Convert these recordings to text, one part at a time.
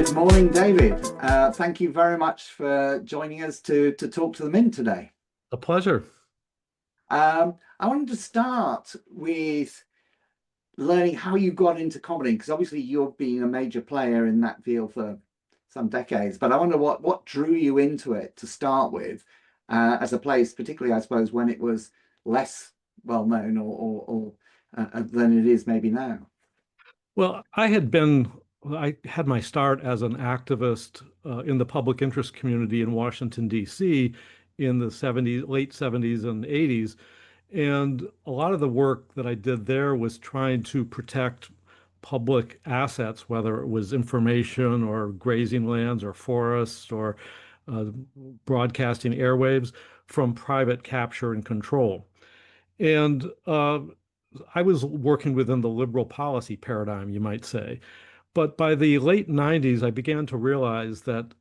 Good morning, David. Thank you very much for joining us to talk to the Mint today. A pleasure. I wanted to start with learning how you got into comedy, because obviously you've been a major player in that field for some decades. But I wonder what drew you into it to start with, as a place, particularly I suppose when it was less well known or than it is maybe now. Well, I had my start as an activist in the public interest community in Washington, D.C. in the late 70s and 80s. And a lot of the work that I did there was trying to protect public assets, whether it was information or grazing lands or forests or uh, broadcasting airwaves, from private capture and control. And I was working within the liberal policy paradigm, you might say. But by the late 90s, I began to realize that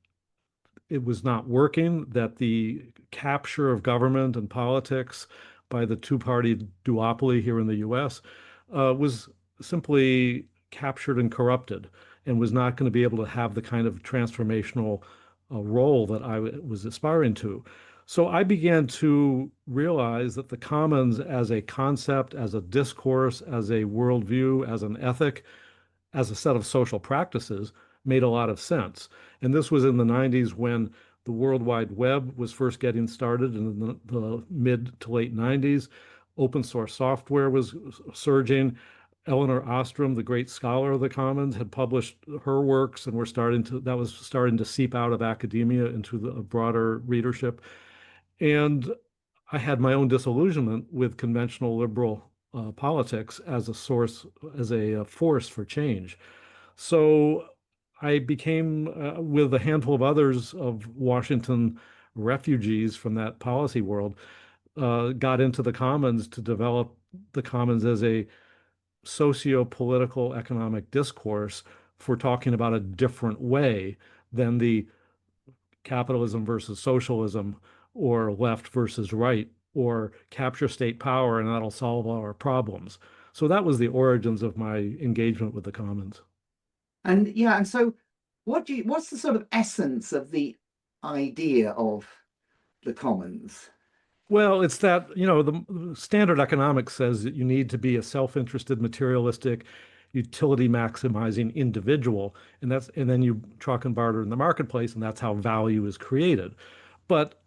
it was not working, that the capture of government and politics by the two-party duopoly here in the US was simply captured and corrupted and was not going to be able to have the kind of transformational role that was aspiring to. So I began to realize that the commons as a concept, as a discourse, as a worldview, as an ethic, as a set of social practices made a lot of sense. And this was in the 90s when the World Wide Web was first getting started in the mid to late 90s. Open source software was surging. Eleanor Ostrom, the great scholar of the commons, had published her works, and that was starting to seep out of academia into the broader readership. And I had my own disillusionment with conventional liberal politics as a source, as a force for change. So I became, with a handful of others of Washington refugees from that policy world, got into the commons to develop the commons as a socio-political economic discourse for talking about a different way than the capitalism versus socialism or left versus right or capture state power and that'll solve all our problems. So that was the origins of my engagement with the commons. And yeah, and so what's the sort of essence of the idea of the commons? Well, it's that, the standard economics says that you need to be a self-interested, materialistic, utility maximizing individual. And then you truck and barter in the marketplace, and that's how value is created. But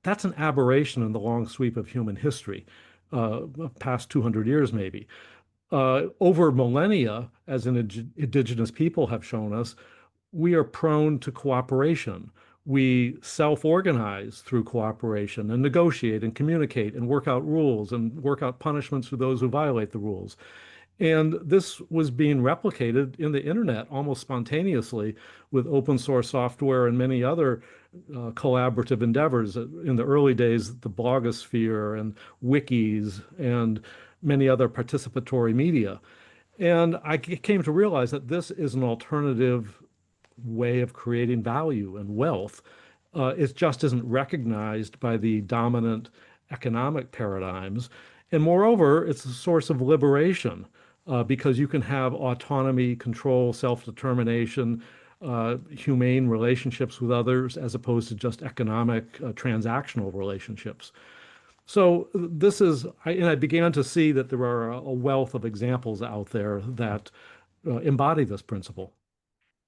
that's an aberration in the long sweep of human history, past 200 years maybe. Over millennia, as indigenous people have shown us, we are prone to cooperation. We self-organize through cooperation and negotiate and communicate and work out rules and work out punishments for those who violate the rules. And this was being replicated in the internet almost spontaneously with open source software and many other collaborative endeavors. In the early days, the blogosphere and wikis and many other participatory media. And I came to realize that this is an alternative way of creating value and wealth. It just isn't recognized by the dominant economic paradigms. And moreover, it's a source of liberation because you can have autonomy, control, self-determination, humane relationships with others, as opposed to just economic, transactional relationships. So and I began to see that there are a wealth of examples out there that embody this principle.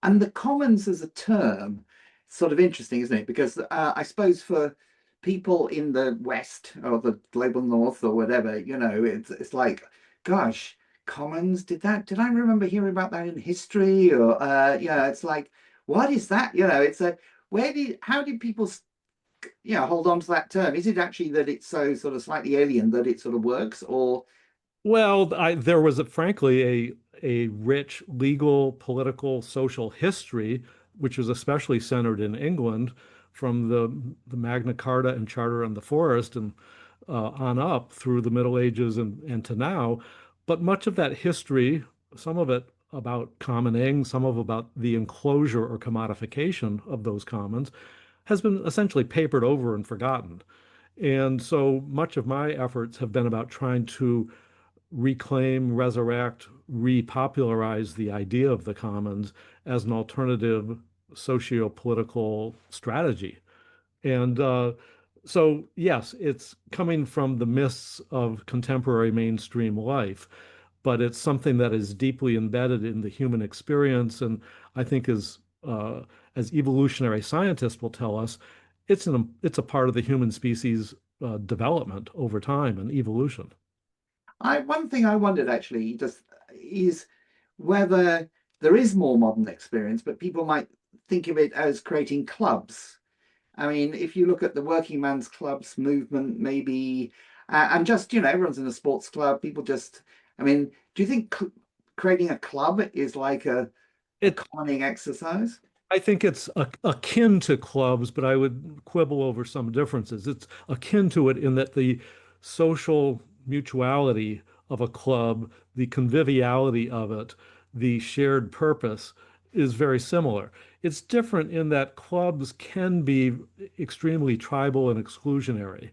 And the commons as a term, sort of interesting, isn't it? Because I suppose for people in the West or the global North or whatever, it's like, gosh, commons, did I remember hearing about that in history? Or it's like, what is that? It's a how did people hold on to that term? Is it actually that it's so sort of slightly alien that it sort of works, or Well, there was frankly a rich legal, political, social history, which was especially centered in England from the Magna Carta and Charter on the Forest and on up through the Middle Ages and to now. But much of that history, some of it about commoning, some of it about the enclosure or commodification of those commons, has been essentially papered over and forgotten. And so much of my efforts have been about trying to reclaim, resurrect, repopularize the idea of the commons as an alternative socio-political strategy. And so, yes, it's coming from the mists of contemporary mainstream life, but it's something that is deeply embedded in the human experience. And I think as evolutionary scientists will tell us, it's a part of the human species development over time and evolution. One thing I wondered actually just is whether there is more modern experience, but people might think of it as creating clubs. I mean, if you look at the working man's clubs movement, maybe, and just, everyone's in a sports club, people just, I mean, do you think creating a club is like a It calming exercise? I think it's akin to clubs, but I would quibble over some differences. It's akin to it in that the social mutuality of a club, the conviviality of it, the shared purpose is very similar. It's different in that clubs can be extremely tribal and exclusionary.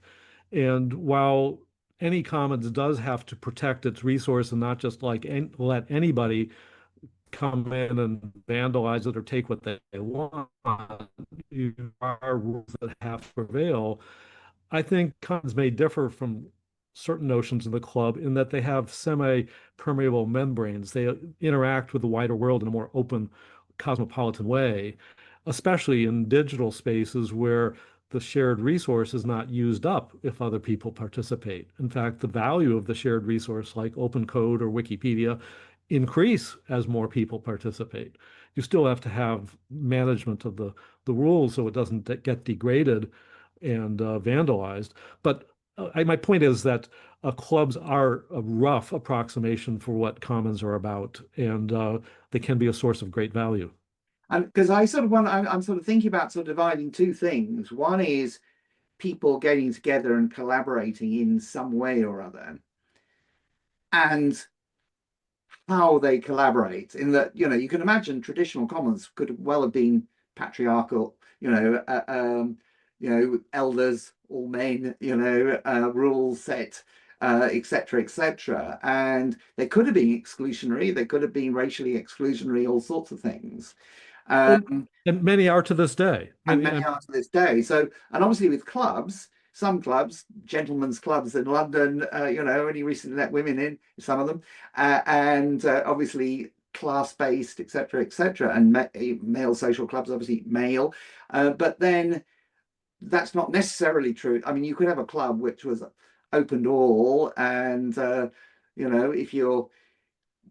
And while any commons does have to protect its resource and not just let anybody come in and vandalize it or take what they want. You are rules that have to prevail. I think commons may differ from certain notions of the club in that they have semi-permeable membranes. They interact with the wider world in a more open, cosmopolitan way, especially in digital spaces where the shared resource is not used up if other people participate. In fact, the value of the shared resource like open code or Wikipedia increase as more people participate. You still have to have management of the rules so it doesn't get degraded and vandalized. But my point is that clubs are a rough approximation for what commons are about, and they can be a source of great value. And because I sort of want, I'm sort of thinking about sort of dividing two things. One is people getting together and collaborating in some way or other, and how they collaborate. In that, you can imagine traditional commons could well have been patriarchal, elders, all men, rules set, etc., etc. And they could have been exclusionary, they could have been racially exclusionary, all sorts of things. Oh, Um, and many are to this day. and Many, many are to this day. So, and obviously with clubs, some clubs, gentlemen's clubs in London, only recently let women in, some of them, and obviously class-based, etc., etc., and male social clubs, obviously male, but then that's not necessarily true. I mean, you could have a club which was open to all, and if you're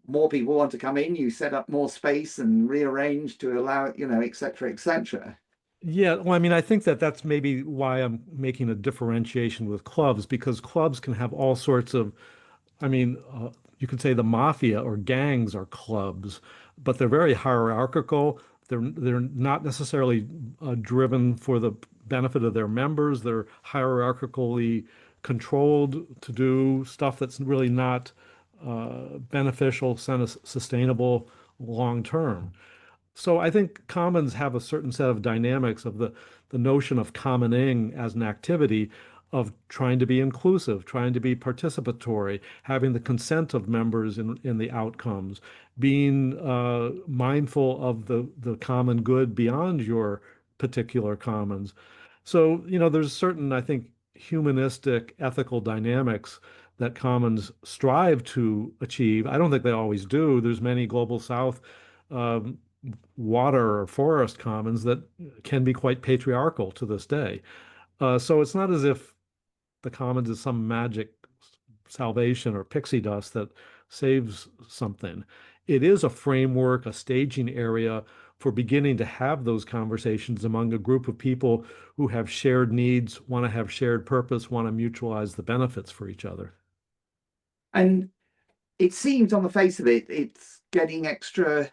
more people want to come in, you set up more space and rearrange to allow it, etc., etc. yeah, well, I mean, I think that that's maybe why I'm making a differentiation with clubs because clubs can have all sorts of I mean, you could say the mafia or gangs are clubs, but they're very hierarchical. They're not necessarily driven for the benefit of their members. They're hierarchically controlled to do stuff that's really not beneficial, sustainable long term. So I think commons have a certain set of dynamics of the notion of commoning as an activity of trying to be inclusive, trying to be participatory, having the consent of members in the outcomes, being mindful of the common good beyond your particular commons. So, there's certain, I think, humanistic ethical dynamics that commons strive to achieve. I don't think they always do. There's many global south um, water or forest commons that can be quite patriarchal to this day. So it's not as if the commons is some magic salvation or pixie dust that saves something. It is a framework, a staging area for beginning to have those conversations among a group of people who have shared needs, want to have shared purpose, want to mutualize the benefits for each other. And it seems on the face of it, it's getting extra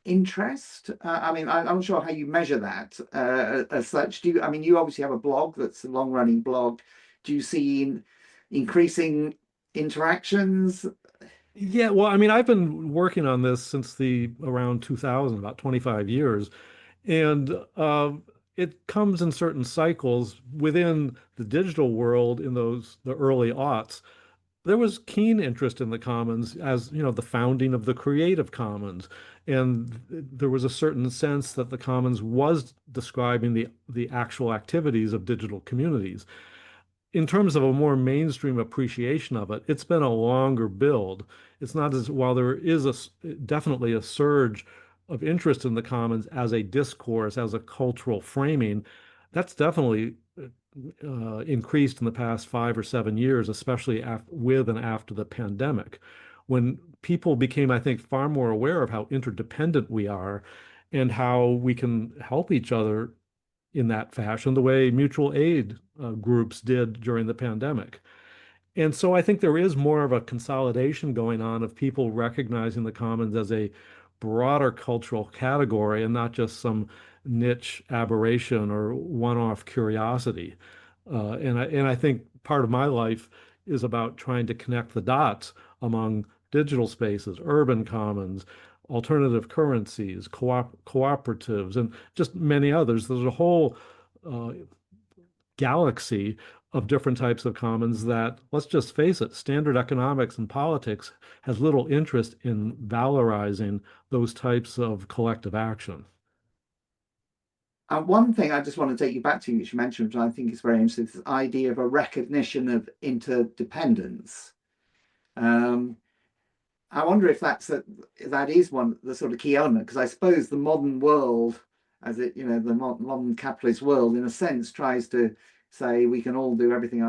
interest. I mean, I'm not sure how you measure that as such. I mean, you obviously have a blog that's a long running blog. Do you see increasing interactions? Yeah, well, I mean, I've been working on this since the around 2000, about 25 years, and it comes in certain cycles within the digital world in the early aughts. there was keen interest in the commons as, the founding of the Creative Commons. And there was a certain sense that the commons was describing the actual activities of digital communities. In terms of a more mainstream appreciation of it, it's been a longer build. It's not as, while there is definitely a surge of interest in the commons as a discourse, as a cultural framing, that's definitely increased in the past 5 or 7 years, especially with and after the pandemic, when people became, I think, far more aware of how interdependent we are and how we can help each other in that fashion, the way mutual aid groups did during the pandemic. And so I think there is more of a consolidation going on of people recognizing the commons as a broader cultural category and not just some niche aberration or one-off curiosity. And I think part of my life is about trying to connect the dots among digital spaces, urban commons, alternative currencies, cooperatives, and just many others. There's a whole uh, galaxy of different types of commons that, let's just face it, standard economics and politics has little interest in valorizing those types of collective action. And one thing I just want to take you back to, which you mentioned, which I think is very interesting, is this idea of a recognition of interdependence. Um, I wonder if that is one the sort of key element, because I suppose the modern world, as it the modern capitalist world, in a sense, tries to say we can all do everything.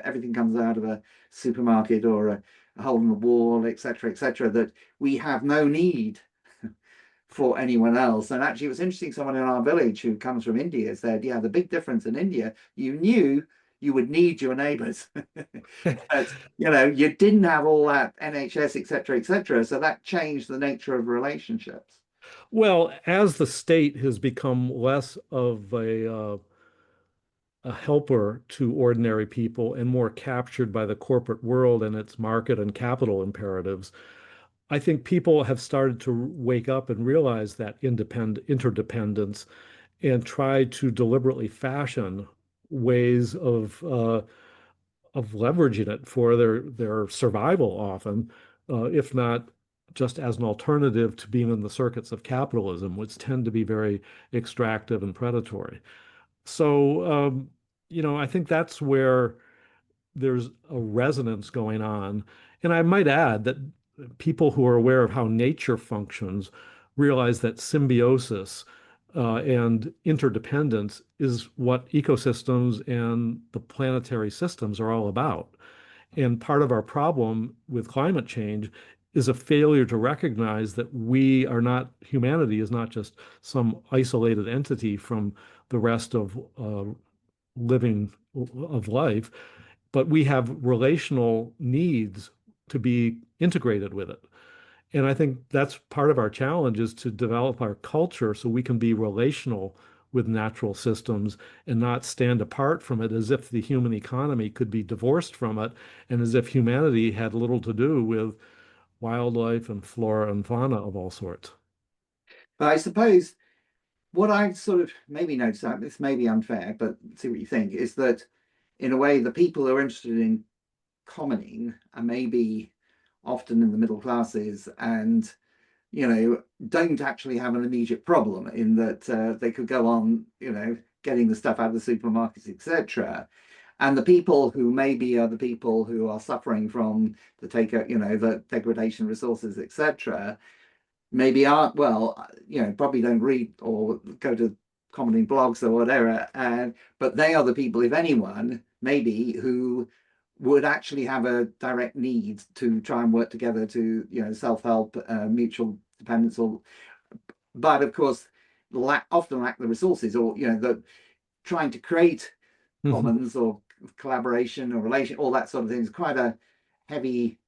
Everything comes out of a supermarket or a hole in the wall, etc., etc. That we have no need for anyone else. And actually, it was interesting. Someone in our village who comes from India said, "Yeah, the big difference in India, you knew you would need your neighbours, but you didn't have all that NHS, etc., etc. So that changed the nature of relationships." Well, as the state has become less of a helper to ordinary people and more captured by the corporate world and its market and capital imperatives, I think people have started to wake up and realize that interdependence and try to deliberately fashion ways of leveraging it for their survival often, if not just as an alternative to being in the circuits of capitalism, which tend to be very extractive and predatory. So, I think that's where there's a resonance going on. And I might add that people who are aware of how nature functions realize that symbiosis and interdependence is what ecosystems and the planetary systems are all about. And part of our problem with climate change is a failure to recognize that humanity is not just some isolated entity from the rest of living of life, but we have relational needs to be integrated with it. And I think that's part of our challenge is to develop our culture so we can be relational with natural systems and not stand apart from it as if the human economy could be divorced from it and as if humanity had little to do with wildlife and flora and fauna of all sorts. But I suppose what I sort of maybe noticed, that this may be unfair, but see what you think, is that in a way the people who are interested in commoning are maybe often in the middle classes and don't actually have an immediate problem in that they could go on, getting the stuff out of the supermarkets, etc. And the people who maybe are the people who are suffering from the degradation of resources, etc., maybe aren't, well, probably don't read or go to commenting blogs or whatever. And but they are the people, if anyone, maybe, who would actually have a direct need to try and work together to, self-help, mutual dependence, or but of course often lack the resources, or the trying to create Mhm. commons or collaboration or relation, all that sort of thing is quite a heavy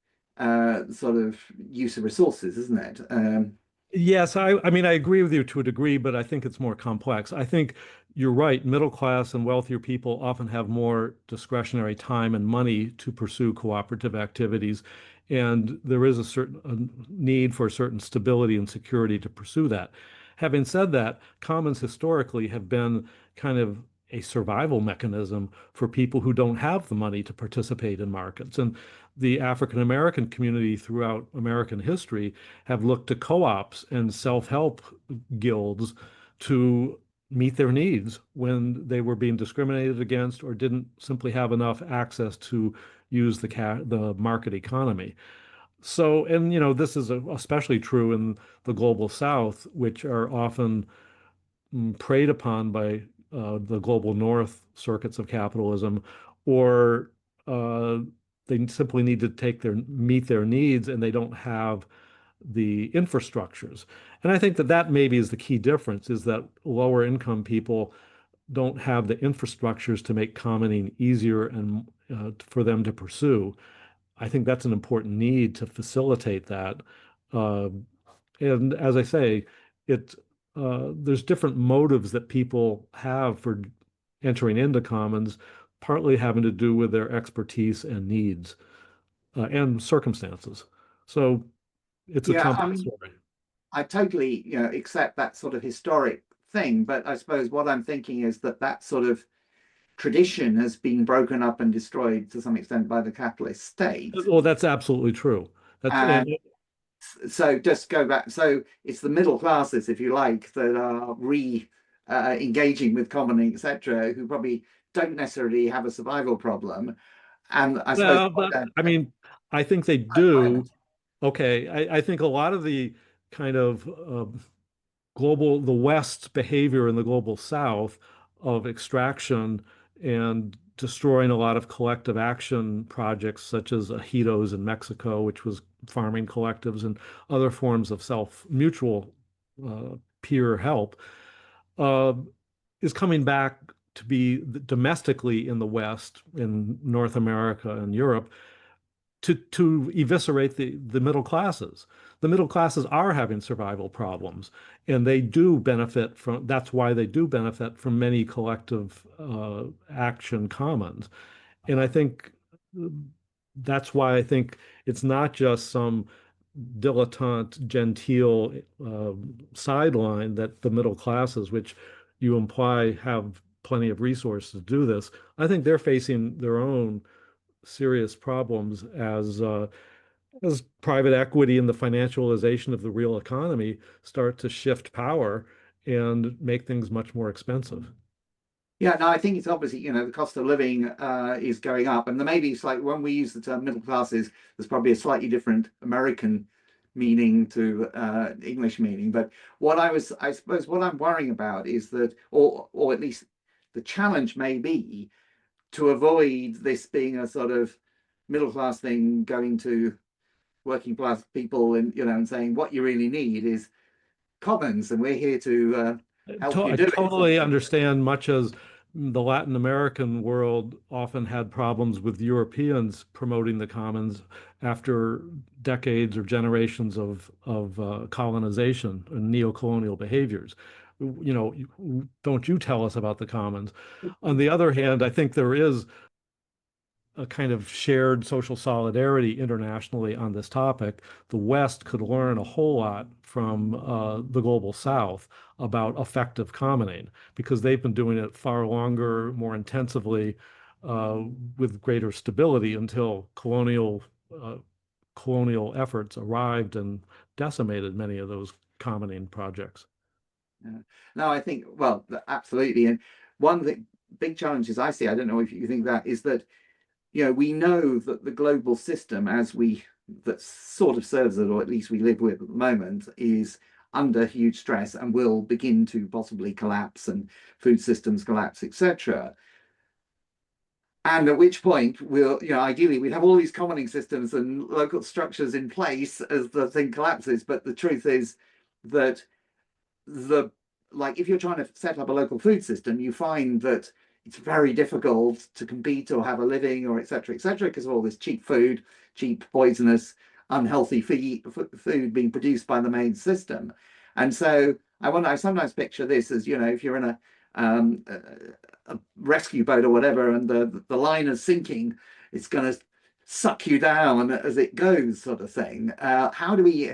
sort of use of resources, isn't it? Yes, I mean, I agree with you to a degree, but I think it's more complex. I think you're right. Middle class and wealthier people often have more discretionary time and money to pursue cooperative activities. And there is a certain need for a certain stability and security to pursue that. Having said that, commons historically have been kind of a survival mechanism for people who don't have the money to participate in markets. And the African American community throughout American history have looked to co-ops and self-help guilds to meet their needs when they were being discriminated against or didn't simply have enough access to use the market economy. So, and this is especially true in the global South, which are often preyed upon by the global North circuits of capitalism, or uh, they simply need to meet their needs, and they don't have the infrastructures. And I think that that maybe is the key difference, is that lower income people don't have the infrastructures to make commenting easier and for them to pursue. I think that's an important need to facilitate that. Uh, and as I say, it there's different motives that people have for entering into commons, partly having to do with their expertise and needs and circumstances. So it's a Yeah, I complex mean, story. I totally, accept that sort of historic thing, but I suppose what I'm thinking is that that sort of tradition has been broken up and destroyed to some extent by the capitalist state. Well, that's absolutely true. That's And and so just go back. So it's the middle classes, if you like, that are engaging with common, etc., who probably don't necessarily have a survival problem. And I suppose well, but I mean, I think they violence. do. Okay, I think a lot of the kind of the West's behavior in the global South of extraction and destroying a lot of collective action projects, such as Ejidos in Mexico, which was farming collectives and other forms of mutual peer help, uh, is coming back to be domestically in the West, in North America and Europe, to eviscerate the middle classes. The middle classes are having survival problems, and they do benefit from. That's why they do benefit from many collective action commons. And I think that's why I think it's not just some dilettante, genteel sideline that the middle classes, which you imply have plenty of resources to do this. I think they're facing their own serious problems as private equity and the financialization of the real economy start to shift power and make things much more expensive. Yeah, no, I think it's obviously, the cost of living is going up. And maybe it's like when we use the term middle classes, there's probably a slightly different American meaning to English meaning. But I suppose what I'm worrying about is that, or at least the challenge may be to avoid this being a sort of middle class thing going to working class people and, and saying what you really need is commons and we're here to help you I do it, sort of totally thing. understand, much as the Latin American world often had problems with Europeans promoting the commons after decades or generations of colonization and neocolonial behaviors. Don't you tell us about the commons? On the other hand, I think there is a kind of shared social solidarity internationally on this topic. The West could learn a whole lot from the global South about effective commoning because they've been doing it far longer, more intensively, with greater stability until uh, colonial efforts arrived and decimated many of those commoning projects. Yeah. No, I think, well, absolutely. And one of the big challenges I see, I don't know if you think that, is that, we know that the global system that sort of serves it, or at least we live with at the moment, is under huge stress and will begin to possibly collapse and food systems collapse, etc. And at which point ideally we'd have all these commoning systems and local structures in place as the thing collapses. But the truth is that the like if you're trying to set up a local food system, you find that it's very difficult to compete or have a living or etc because of all this cheap food, cheap poisonous unhealthy food being produced by the main system. And so I sometimes picture this as, if you're in a rescue boat or whatever and the line is sinking, it's going to suck you down as it goes, sort of thing. How do we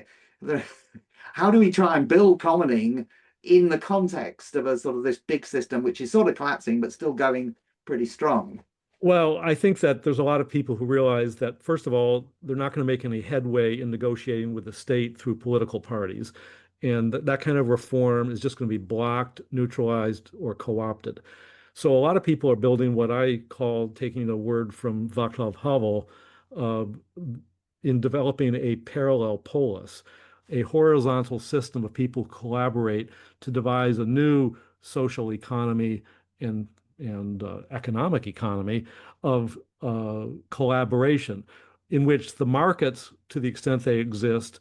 how do we try and build commoning in the context of a sort of this big system, which is sort of collapsing, but still going pretty strong. Well, I think that there's a lot of people who realize that, first of all, they're not going to make any headway in negotiating with the state through political parties. And that kind of reform is just going to be blocked, neutralized, or co-opted. So a lot of people are building what I call, taking a word from Václav Havel, uh, in developing a parallel polis, a horizontal system of people who collaborate to devise a new social economy and economic economy of collaboration, in which the markets, to the extent they exist,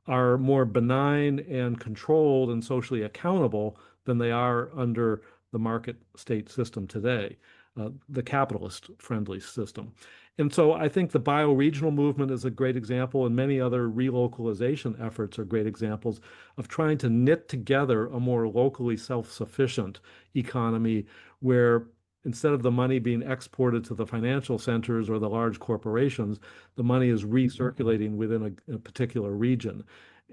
are more benign and controlled and socially accountable than they are under the market state system today, the capitalist friendly system. And so I think the bioregional movement is a great example, and many other relocalization efforts are great examples of trying to knit together a more locally self-sufficient economy where instead of the money being exported to the financial centers or the large corporations, the money is recirculating within a particular region.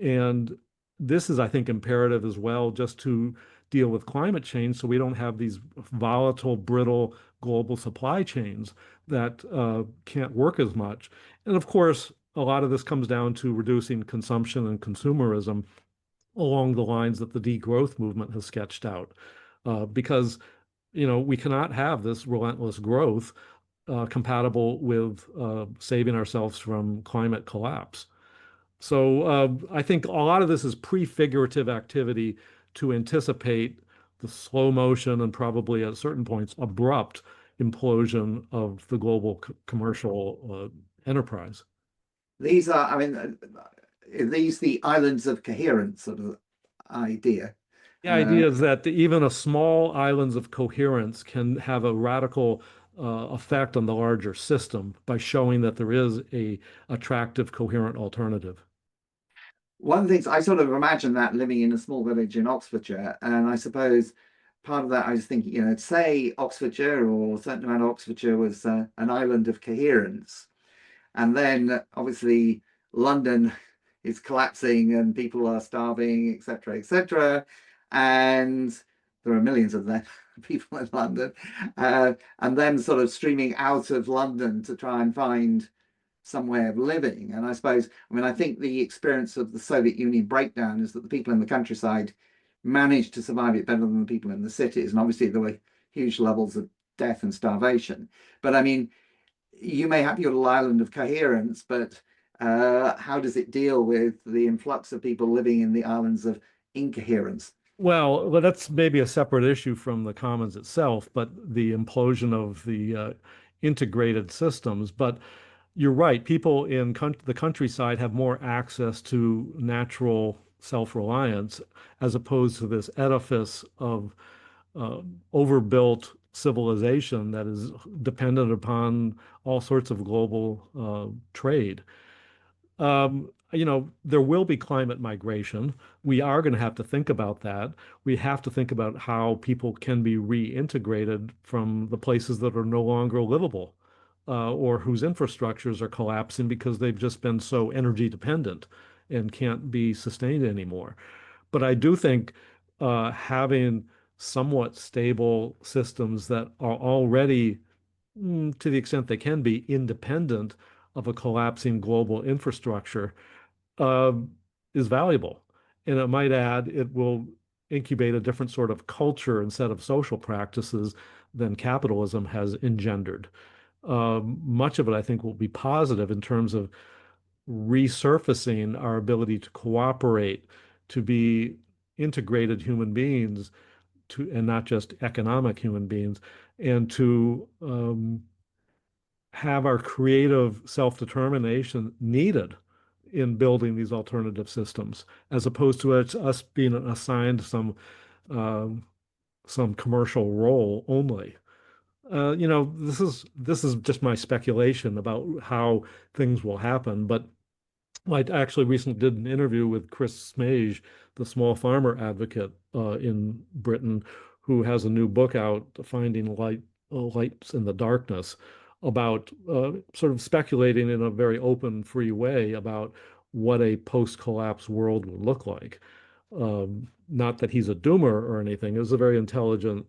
And this is, I think, imperative as well just to deal with climate change so we don't have these volatile, brittle global supply chains that can't work as much. And of course, a lot of this comes down to reducing consumption and consumerism along the lines that the degrowth movement has sketched out. Because, we cannot have this relentless growth compatible with saving ourselves from climate collapse. So I think a lot of this is prefigurative activity to anticipate the slow motion and probably at certain points abrupt implosion of the global commercial enterprise. These are, I mean, these the islands of coherence sort of idea. The Uh, idea is that even a small islands of coherence can have a radical effect on the larger system by showing that there is a attractive, coherent alternative. One of the things I sort of imagine that living in a small village in Oxfordshire, and I suppose part of that I was thinking, say Oxfordshire or a certain amount of Oxfordshire was an island of coherence, and then obviously London is collapsing and people are starving, etc., etc., and there are millions of them people in London, and then sort of streaming out of London to try and find some way of living. And I suppose, I mean, I think the experience of the Soviet Union breakdown is that the people in the countryside managed to survive it better than the people in the cities. And obviously, there were huge levels of death and starvation. But I mean, you may have your little island of coherence, but how does it deal with the influx of people living in the islands of incoherence? Well, that's maybe a separate issue from the commons itself, but the implosion of the integrated systems. But you're right, people in the countryside have more access to natural self-reliance as opposed to this edifice of uh, overbuilt civilization that is dependent upon all sorts of global trade. There will be climate migration. We are going to have to think about that. We have to think about how people can be reintegrated from the places that are no longer livable, or whose infrastructures are collapsing because they've just been so energy dependent and can't be sustained anymore. But I do think having somewhat stable systems that are already, to the extent they can be, independent of a collapsing global infrastructure uh, is valuable. And it might add, it will incubate a different sort of culture and set of social practices than capitalism has engendered. Much of it, I think, will be positive in terms of resurfacing our ability to cooperate, to be integrated human beings, and not just economic human beings, and to have our creative self-determination needed in building these alternative systems, as opposed to us being assigned um, some commercial role only. This is just my speculation about how things will happen. But I actually recently did an interview with Chris Smage, the small farmer advocate in Britain, who has a new book out, Finding Lights in the Darkness, about sort of speculating in a very open, free way about what a post-collapse world would look like. Not that he's a doomer or anything. It was a very intelligent,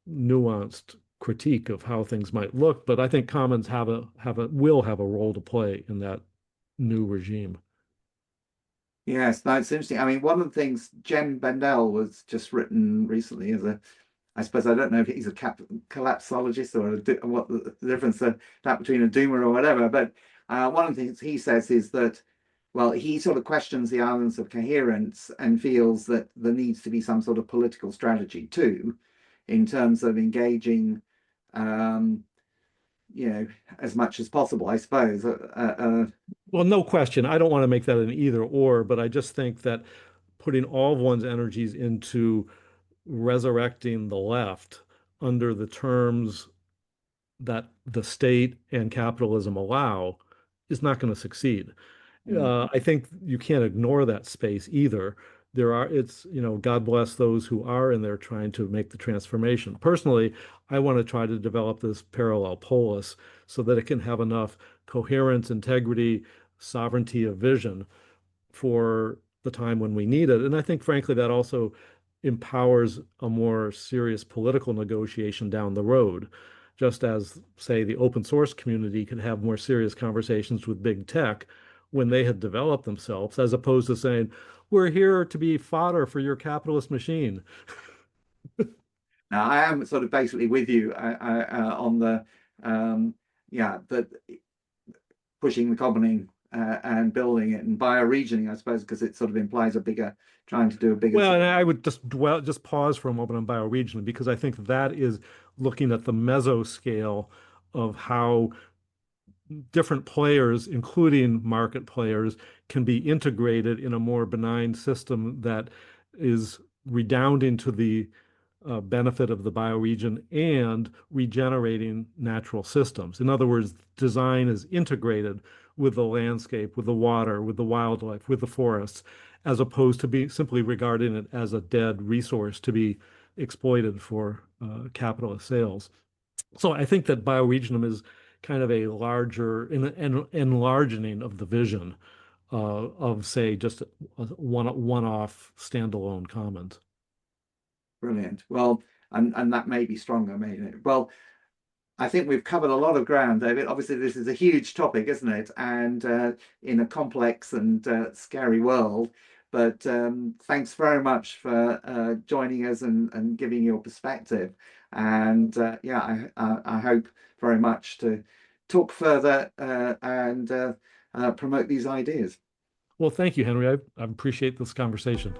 nuanced critique of how things might look. But I think commons will have a role to play in that new regime. Yes, that's interesting. I mean, one of the things Jem Bendell was just written recently as a, I suppose I don't know if he's a collapsologist or what the difference that between a doomer or whatever, but one of the things he says is that, well, he sort of questions the islands of coherence and feels that there needs to be some sort of political strategy too, in terms of engaging, um, you know, as much as possible, I suppose. Well, no question. I don't want to make that an either or, but I just think that putting all of one's energies into resurrecting the left under the terms that the state and capitalism allow is not going to succeed. Mm, I think you can't ignore that space either. God bless those who are in there trying to make the transformation. Personally, I want to try to develop this parallel polis so that it can have enough coherence, integrity, sovereignty of vision for the time when we need it. And I think, frankly, that also empowers a more serious political negotiation down the road, just as, say, the open source community could have more serious conversations with big tech when they had developed themselves, as opposed to saying, we're here to be fodder for your capitalist machine. now, I am sort of basically with you on the, um, yeah, that pushing the commoning and building it and bioregioning, I suppose, because it sort of implies a bigger, trying to do a bigger. Well, and I would just pause for a moment on bioregioning because I think that is looking at the mesoscale of how different players, including market players, can be integrated in a more benign system that is redounding to the benefit of the bioregion and regenerating natural systems. In other words, design is integrated with the landscape, with the water, with the wildlife, with the forests, as opposed to be simply regarding it as a dead resource to be exploited for capitalist sales. So I think that bioregionism is kind of a larger enlarging of the vision of, say, just one-off standalone commons. Brilliant. Well, and that may be stronger, well, I think we've covered a lot of ground, David. Obviously, this is a huge topic, isn't it? And in a complex and scary world. But thanks very much for joining us and giving your perspective. And yeah, I hope very much to talk further and promote these ideas. Well, thank you, Henry. I appreciate this conversation.